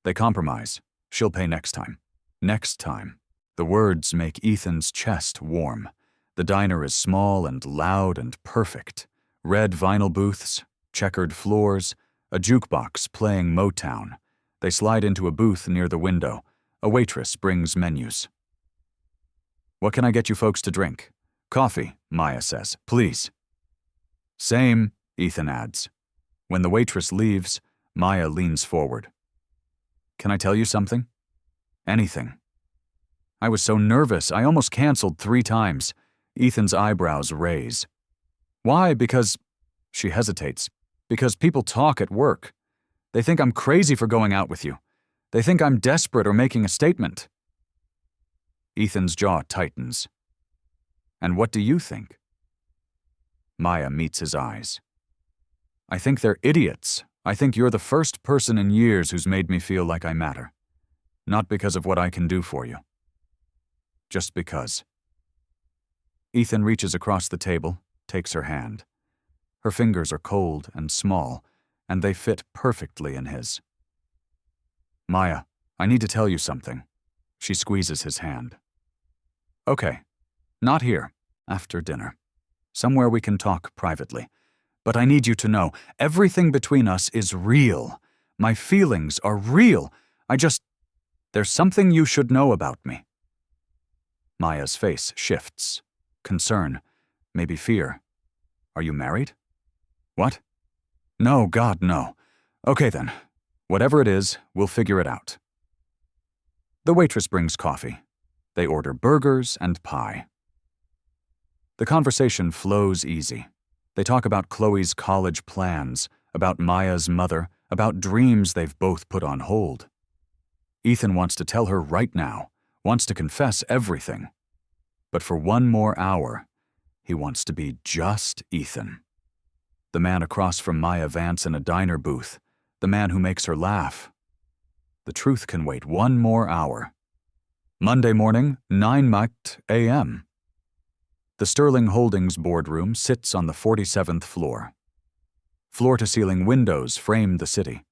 They compromise. She'll pay next time. Next time. The words make Ethan's chest warm. The diner is small and loud and perfect. Red vinyl booths, checkered floors, a jukebox playing Motown. They slide into a booth near the window. A waitress brings menus. What can I get you folks to drink? Coffee, Maya says. Please. Same, Ethan adds. When the waitress leaves, Maya leans forward. Can I tell you something? Anything. I was so nervous, I almost canceled 3 times. Ethan's eyebrows raise. Why? Because, she hesitates, because people talk at work. They think I'm crazy for going out with you. They think I'm desperate or making a statement. Ethan's jaw tightens. And what do you think? Maya meets his eyes. I think they're idiots. I think you're the first person in years who's made me feel like I matter. Not because of what I can do for you. Just because. Ethan reaches across the table, takes her hand. Her fingers are cold and small, and they fit perfectly in his. Maya, I need to tell you something. She squeezes his hand. Okay, not here, after dinner. Somewhere we can talk privately. But I need you to know, everything between us is real. My feelings are real. There's something you should know about me. Maya's face shifts. Concern, maybe fear. Are you married? What? No, God, no. Okay then. Whatever it is, we'll figure it out. The waitress brings coffee. They order burgers and pie. The conversation flows easy. They talk about Chloe's college plans, about Maya's mother, about dreams they've both put on hold. Ethan wants to tell her right now, wants to confess everything. But for one more hour, he wants to be just Ethan. The man across from Maya Vance in a diner booth, the man who makes her laugh. The truth can wait one more hour. Monday morning, 9 a.m. The Sterling Holdings boardroom sits on the 47th floor. Floor-to-ceiling windows frame the city.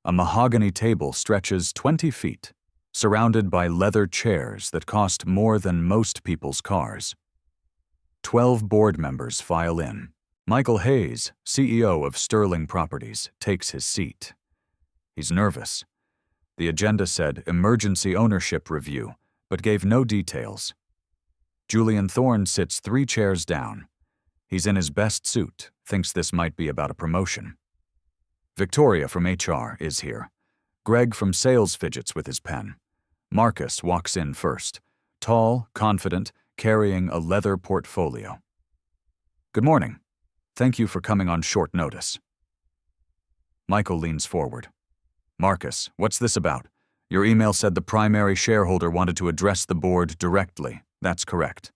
A mahogany table stretches 20 feet, surrounded by leather chairs that cost more than most people's cars. 12 board members file in. Michael Hayes, CEO of Sterling Properties, takes his seat. He's nervous. The agenda said emergency ownership review, but gave no details. Julian Thorne sits 3 chairs down. He's in his best suit, thinks this might be about a promotion. Victoria from HR is here. Greg from sales fidgets with his pen. Marcus walks in first, tall, confident, carrying a leather portfolio. Good morning. Thank you for coming on short notice. Michael leans forward. Marcus, what's this about? Your email said the primary shareholder wanted to address the board directly. That's correct.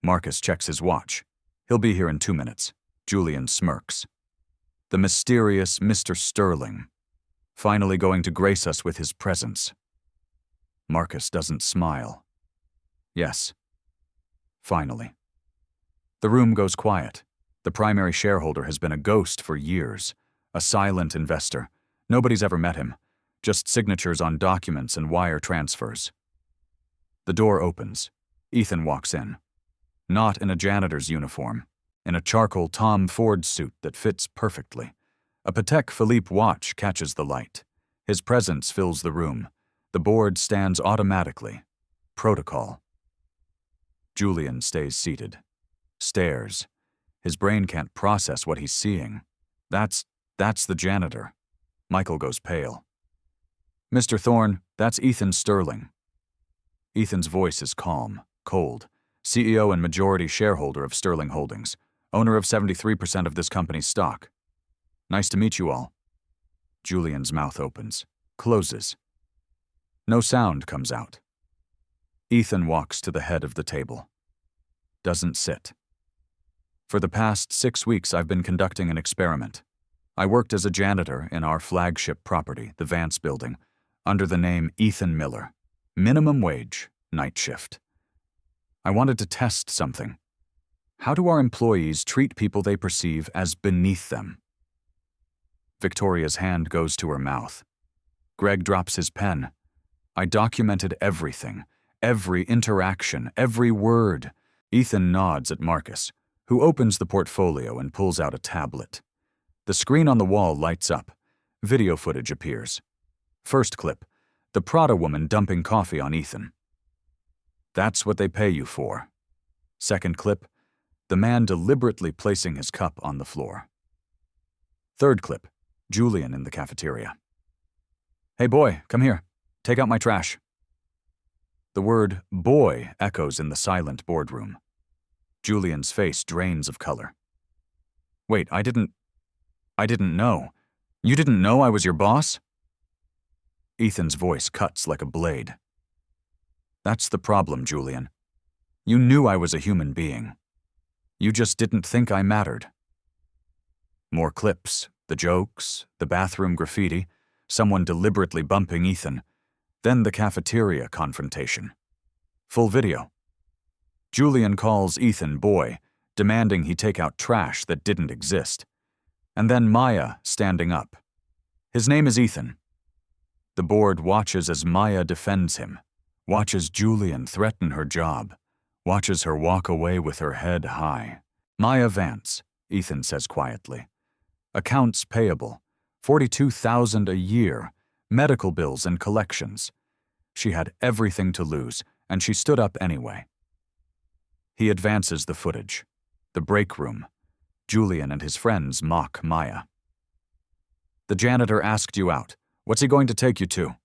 Marcus checks his watch. He'll be here in 2 minutes. Julian smirks. The mysterious Mr. Sterling, finally going to grace us with his presence. Marcus doesn't smile. Yes. Finally. The room goes quiet. The primary shareholder has been a ghost for years, a silent investor. Nobody's ever met him, just signatures on documents and wire transfers. The door opens. Ethan walks in. Not in a janitor's uniform, in a charcoal Tom Ford suit that fits perfectly. A Patek Philippe watch catches the light. His presence fills the room. The board stands automatically. Protocol. Julian stays seated. Stares. His brain can't process what he's seeing. That's the janitor. Michael goes pale. Mr. Thorne, that's Ethan Sterling. Ethan's voice is calm, cold. CEO and majority shareholder of Sterling Holdings. Owner of 73% of this company's stock. Nice to meet you all. Julian's mouth opens, closes. No sound comes out. Ethan walks to the head of the table. doesn't sit. For the past 6 weeks, I've been conducting an experiment. I worked as a janitor in our flagship property, the Vance building, under the name Ethan Miller. Minimum wage, night shift. I wanted to test something. How do our employees treat people they perceive as beneath them? Victoria's hand goes to her mouth. Greg drops his pen. I documented everything, every interaction, every word. Ethan nods at Marcus, who opens the portfolio and pulls out a tablet. The screen on the wall lights up. Video footage appears. First clip, the Prada woman dumping coffee on Ethan. That's what they pay you for. Second clip, the man deliberately placing his cup on the floor. Third clip, Julian in the cafeteria. Hey boy, come here. Take out my trash. The word boy echoes in the silent boardroom. Julian's face drains of color. Wait, I didn't know. You didn't know I was your boss? Ethan's voice cuts like a blade. That's the problem, Julian. You knew I was a human being. You just didn't think I mattered. More clips, the jokes, the bathroom graffiti, someone deliberately bumping Ethan, then the cafeteria confrontation. Full video. Julian calls Ethan boy, demanding he take out trash that didn't exist. And then Maya standing up. His name is Ethan. The board watches as Maya defends him, watches Julian threaten her job, watches her walk away with her head high. Maya Vance, Ethan says quietly. Accounts payable, $42,000 a year, medical bills and collections. She had everything to lose, and she stood up anyway. He advances the footage. The break room. Julian and his friends mock Maya. The janitor asked you out. What's he going to take you to?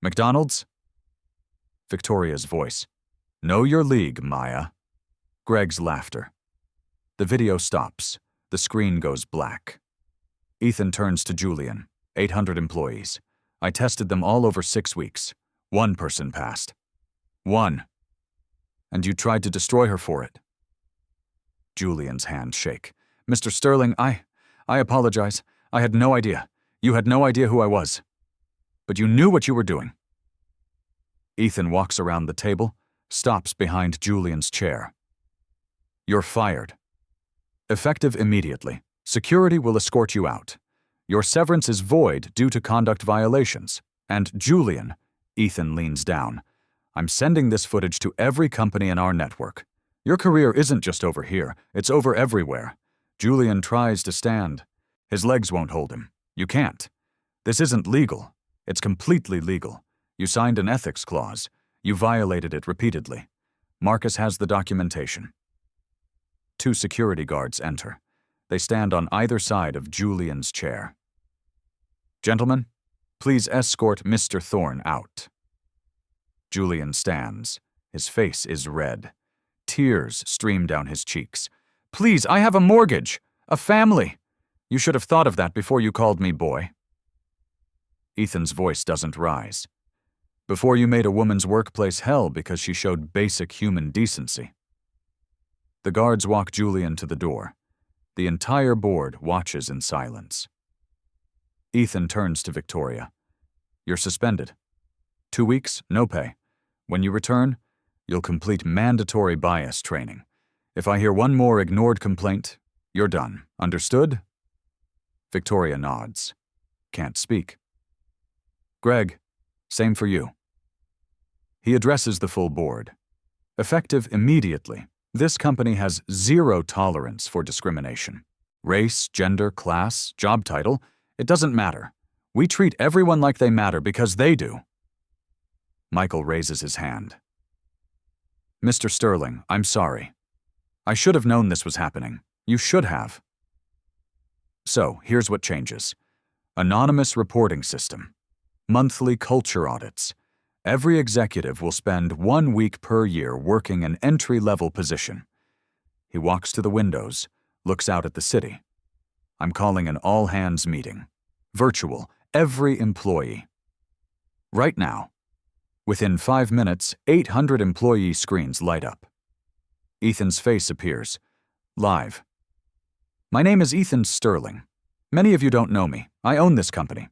McDonald's? Victoria's voice. Know your league, Maya. Greg's laughter. The video stops. The screen goes black. Ethan turns to Julian. 800 employees. I tested them all over 6 weeks. 1 person passed. 1. And you tried to destroy her for it. Julian's hands shake. Mr. Sterling, I apologize. I had no idea. You had no idea who I was. But you knew what you were doing. Ethan walks around the table, stops behind Julian's chair. You're fired. Effective immediately. Security will escort you out. Your severance is void due to conduct violations. And Julian, Ethan leans down. I'm sending this footage to every company in our network. Your career isn't just over here, it's over everywhere. Julian tries to stand. His legs won't hold him. You can't. This isn't legal. It's completely legal. You signed an ethics clause. You violated it repeatedly. Marcus has the documentation. 2 security guards enter. They stand on either side of Julian's chair. Gentlemen, please escort Mr. Thorne out. Julian stands. His face is red. Tears stream down his cheeks. Please, I have a mortgage, a family. You should have thought of that before you called me boy. Ethan's voice doesn't rise. Before you made a woman's workplace hell because she showed basic human decency. The guards walk Julian to the door. The entire board watches in silence. Ethan turns to Victoria. You're suspended. 2 weeks, no pay. When you return, you'll complete mandatory bias training. If I hear one more ignored complaint, you're done. Understood? Victoria nods. Can't speak. Greg, same for you. He addresses the full board. Effective immediately, this company has 0 tolerance for discrimination. Race, gender, class, job title, it doesn't matter. We treat everyone like they matter because they do. Michael raises his hand. Mr. Sterling, I'm sorry. I should have known this was happening. You should have. So, here's what changes. Anonymous reporting system. Monthly culture audits. Every executive will spend 1 week per year working an entry-level position. He walks to the windows, looks out at the city. I'm calling an all-hands meeting. Virtual, every employee. Right now. Within 5 minutes, 800 employee screens light up. Ethan's face appears, live. My name is Ethan Sterling. Many of you don't know me. I own this company.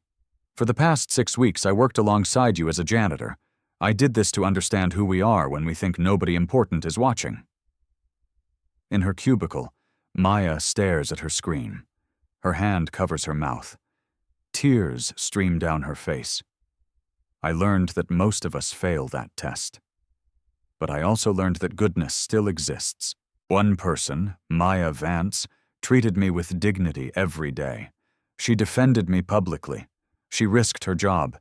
For the past 6 weeks, I worked alongside you as a janitor. I did this to understand who we are when we think nobody important is watching. In her cubicle, Maya stares at her screen. Her hand covers her mouth. Tears stream down her face. I learned that most of us fail that test. But I also learned that goodness still exists. One person, Maya Vance, treated me with dignity every day. She defended me publicly. She risked her job.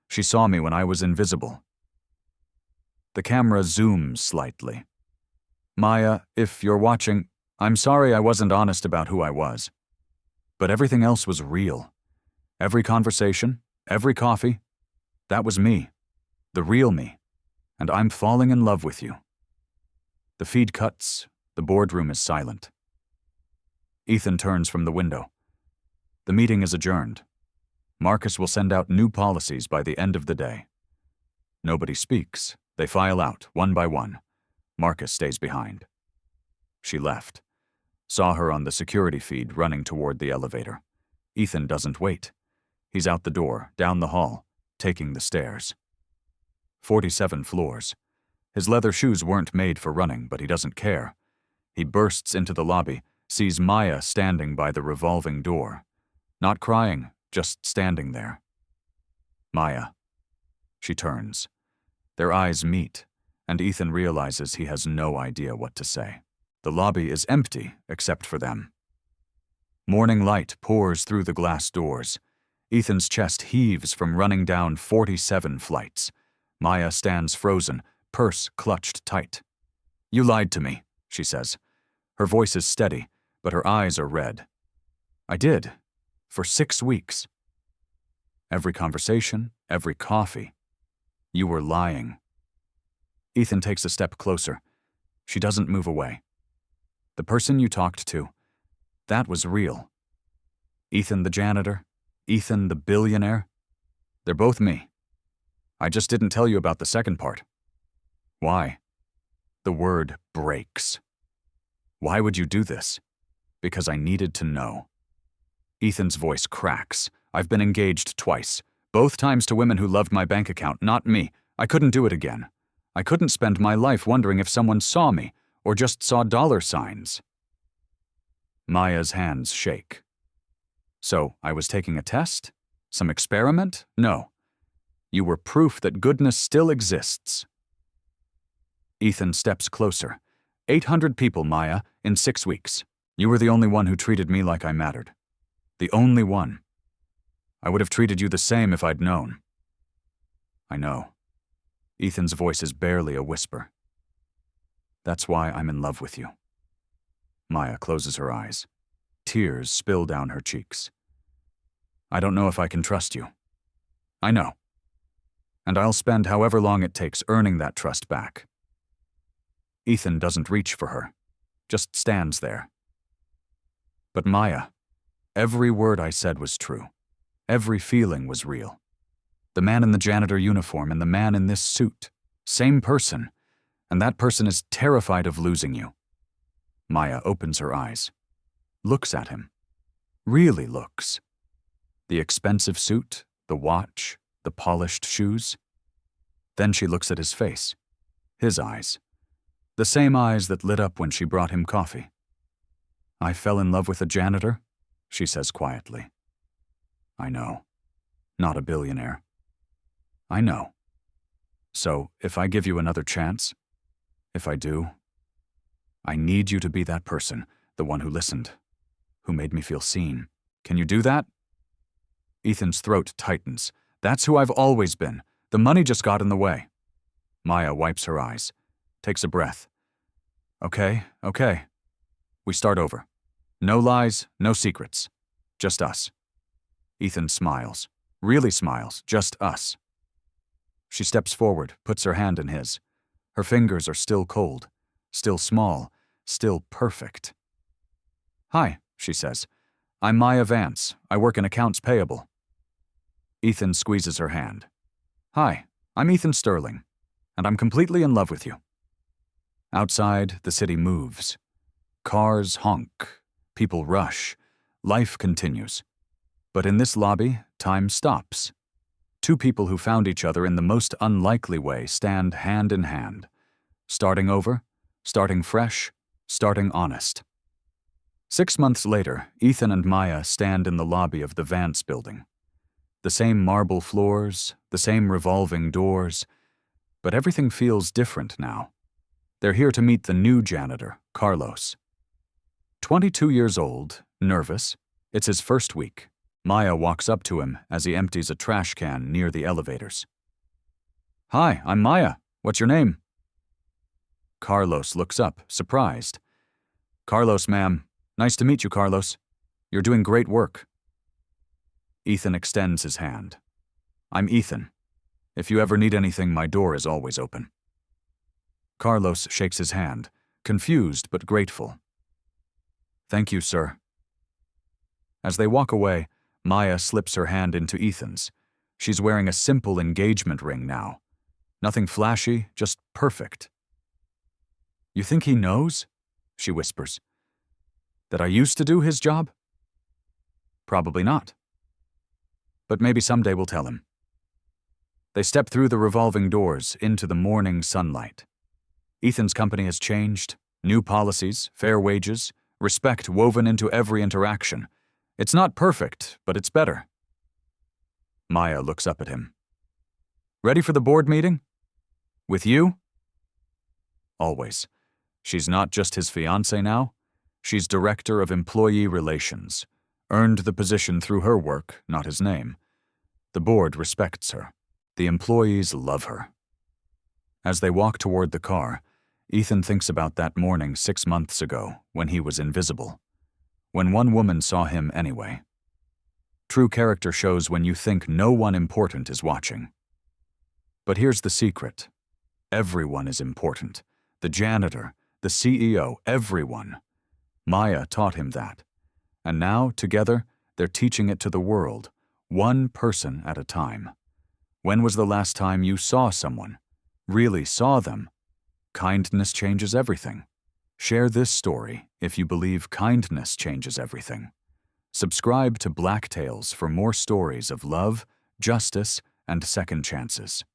She saw me when I was invisible. The camera zooms slightly. Maya, if you're watching, I'm sorry I wasn't honest about who I was. But everything else was real. Every conversation, every coffee, that was me, the real me, and I'm falling in love with you. The feed cuts, the boardroom is silent. Ethan turns from the window. The meeting is adjourned. Marcus will send out new policies by the end of the day. Nobody speaks. They file out, one by one. Marcus stays behind. She left. Saw her on the security feed running toward the elevator. Ethan doesn't wait. He's out the door, down the hall, taking the stairs. 47 floors. His leather shoes weren't made for running, but he doesn't care. He bursts into the lobby, sees Maya standing by the revolving door. Not crying, just standing there. Maya. She turns. Their eyes meet, and Ethan realizes he has no idea what to say. The lobby is empty, except for them. Morning light pours through the glass doors. Ethan's chest heaves from running down 47 flights. Maya stands frozen, purse clutched tight. You lied to me, she says. Her voice is steady, but her eyes are red. I did. For 6 weeks. Every conversation, every coffee. You were lying. Ethan takes a step closer. She doesn't move away. The person you talked to, that was real. Ethan the janitor, Ethan the billionaire, they're both me. I just didn't tell you about the second part. Why? The word breaks. Why would you do this? Because I needed to know. Ethan's voice cracks. I've been engaged twice. Both times to women who loved my bank account, not me. I couldn't do it again. I couldn't spend my life wondering if someone saw me or just saw dollar signs. Maya's hands shake. So, I was taking a test? Some experiment? No. You were proof that goodness still exists. Ethan steps closer. 800 people, Maya, in 6 weeks. You were the only one who treated me like I mattered. The only one. I would have treated you the same if I'd known. I know. Ethan's voice is barely a whisper. That's why I'm in love with you. Maya closes her eyes. Tears spill down her cheeks. I don't know if I can trust you. I know. And I'll spend however long it takes earning that trust back. Ethan doesn't reach for her, just stands there. But Maya, every word I said was true. Every feeling was real. The man in the janitor uniform and the man in this suit, same person, and that person is terrified of losing you. Maya opens her eyes, looks at him, really looks. The expensive suit, the watch, the polished shoes. Then she looks at his face, his eyes, the same eyes that lit up when she brought him coffee. I fell in love with a janitor, she says quietly. I know. Not a billionaire. I know. So, if I give you another chance, if I do, I need you to be that person, the one who listened, who made me feel seen. Can you do that? Ethan's throat tightens. That's who I've always been. The money just got in the way. Maya wipes her eyes, takes a breath. Okay. We start over. No lies, no secrets. Just us. Ethan smiles. Really smiles. Just us. She steps forward, puts her hand in his. Her fingers are still cold, still small, still perfect. Hi, she says. I'm Maya Vance. I work in accounts payable. Ethan squeezes her hand. Hi, I'm Ethan Sterling, and I'm completely in love with you. Outside, the city moves. Cars honk, people rush, life continues. But in this lobby, time stops. Two people who found each other in the most unlikely way stand hand in hand. Starting over, starting fresh, starting honest. 6 months later, Ethan and Maya stand in the lobby of the Vance building. The same marble floors, the same revolving doors, but everything feels different now. They're here to meet the new janitor, Carlos. 22 years old, nervous, it's his first week. Maya walks up to him as he empties a trash can near the elevators. "Hi, I'm Maya. What's your name?" Carlos looks up, surprised. "Carlos, ma'am. Nice to meet you, Carlos. You're doing great work." Ethan extends his hand. "I'm Ethan. If you ever need anything, my door is always open." Carlos shakes his hand, confused but grateful. "Thank you, sir." As they walk away, Maya slips her hand into Ethan's. She's wearing a simple engagement ring now. Nothing flashy, just perfect. "You think he knows?" she whispers. "That I used to do his job?" "Probably not. But maybe someday we'll tell him." They step through the revolving doors into the morning sunlight. Ethan's company has changed. New policies, fair wages, respect woven into every interaction. It's not perfect, but it's better. Maya looks up at him. "Ready for the board meeting? With you?" Always. She's not just his fiancée now. She's director of employee relations. Earned the position through her work, not his name. The board respects her. The employees love her. As they walk toward the car, Ethan thinks about that morning 6 months ago when he was invisible. When one woman saw him anyway. True character shows when you think no one important is watching. But here's the secret. Everyone is important. The janitor, the CEO, everyone. Maya taught him that. And now, together, they're teaching it to the world, one person at a time. When was the last time you saw someone? Really saw them? Kindness changes everything. Share this story if you believe kindness changes everything. Subscribe to Black Tales for more stories of love, justice, and second chances.